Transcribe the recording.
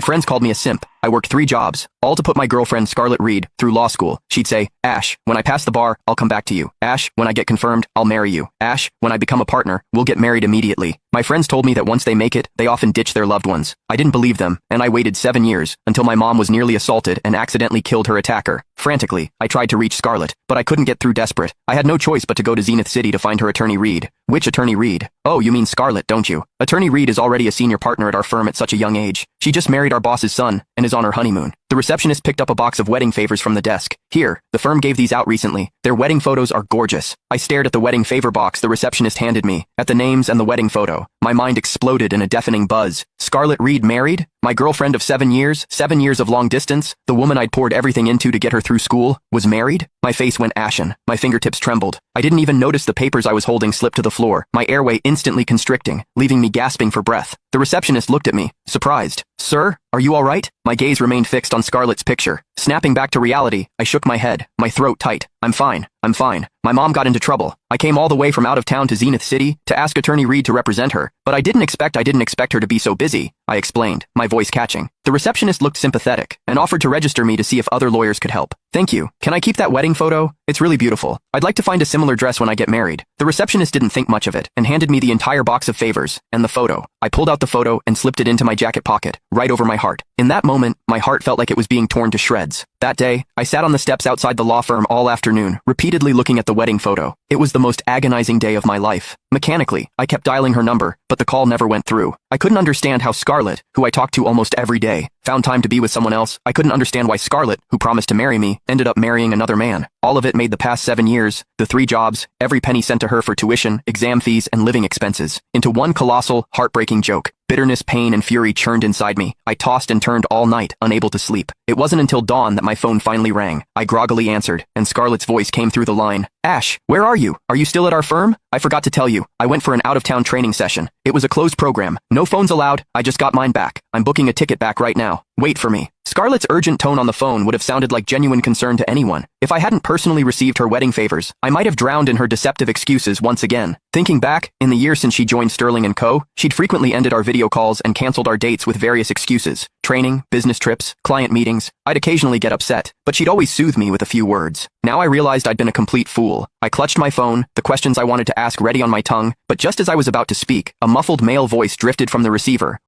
friends called me a simp. I worked 3 jobs, all to put my girlfriend Scarlett Reed through law school. She'd say, Ash, when I pass the bar, I'll come back to you. Ash, when I get confirmed, I'll marry you. Ash, when I become a partner, we'll get married immediately. My friends told me that once they make it, they often ditch their loved ones. I didn't believe them, and I waited 7 years, until my mom was nearly assaulted and accidentally killed her attacker. Frantically, I tried to reach Scarlett, but I couldn't get through. Desperate, I had no choice but to go to Zenith City to find her attorney Reed. Which attorney Reed? Oh, you mean Scarlett, don't you? Attorney Reed is already a senior partner at our firm at such a young age. She just married our boss's son, and is on her honeymoon. The receptionist picked up a box of wedding favors from the desk. Here, the firm gave these out recently. Their wedding photos are gorgeous. I stared at the wedding favor box the receptionist handed me, at the names and the wedding photo. My mind exploded in a deafening buzz. Scarlett Reed married? My girlfriend of 7 years, 7 years of long distance, the woman I'd poured everything into to get her through school, was married? My face went ashen. My fingertips trembled. I didn't even notice the papers I was holding slip to the floor, my airway instantly constricting, leaving me gasping for breath. The receptionist looked at me, surprised. Sir, are you all right? My gaze remained fixed on Scarlett's picture. Snapping back to reality, I shook my head, my throat tight. I'm fine. My mom got into trouble. I came all the way from out of town to Zenith City to ask attorney Reed to represent her, but I didn't expect her to be so busy, I explained, my voice catching. The receptionist looked sympathetic and offered to register me to see if other lawyers could help. Thank you. Can I keep that wedding photo? It's really beautiful. I'd like to find a similar dress when I get married. The receptionist didn't think much of it and handed me the entire box of favors and the photo. I pulled out the photo and slipped it into my jacket pocket, right over my heart. In that moment, my heart felt like it was being torn to shreds. That day, I sat on the steps outside the law firm all afternoon, repeatedly looking at the wedding photo. It was the most agonizing day of my life. Mechanically, I kept dialing her number, but the call never went through. I couldn't understand how Scarlett, who I talked to almost every day, found time to be with someone else. I couldn't understand why Scarlett, who promised to marry me, ended up marrying another man. All of it made the past 7 years, the 3 jobs, every penny sent to her for tuition, exam fees, and living expenses, into one colossal, heartbreaking joke. Bitterness, pain, and fury churned inside me. I tossed and turned all night, unable to sleep. It wasn't until dawn that my phone finally rang. I groggily answered, and Scarlett's voice came through the line. Ash, where are you? Are you still at our firm? I forgot to tell you. I went for an out-of-town training session. It was a closed program. No phones allowed. I just got mine back. I'm booking a ticket back right now. Wait for me. Scarlett's urgent tone on the phone would have sounded like genuine concern to anyone. If I hadn't personally received her wedding favors, I might have drowned in her deceptive excuses once again. Thinking back, in the years since she joined Sterling & Co., she'd frequently ended our video calls and canceled our dates with various excuses. Training, business trips, client meetings. I'd occasionally get upset, but she'd always soothe me with a few words. Now I realized I'd been a complete fool. I clutched my phone, the questions I wanted to ask ready on my tongue, but just as I was about to speak, a muffled male voice drifted from the receiver.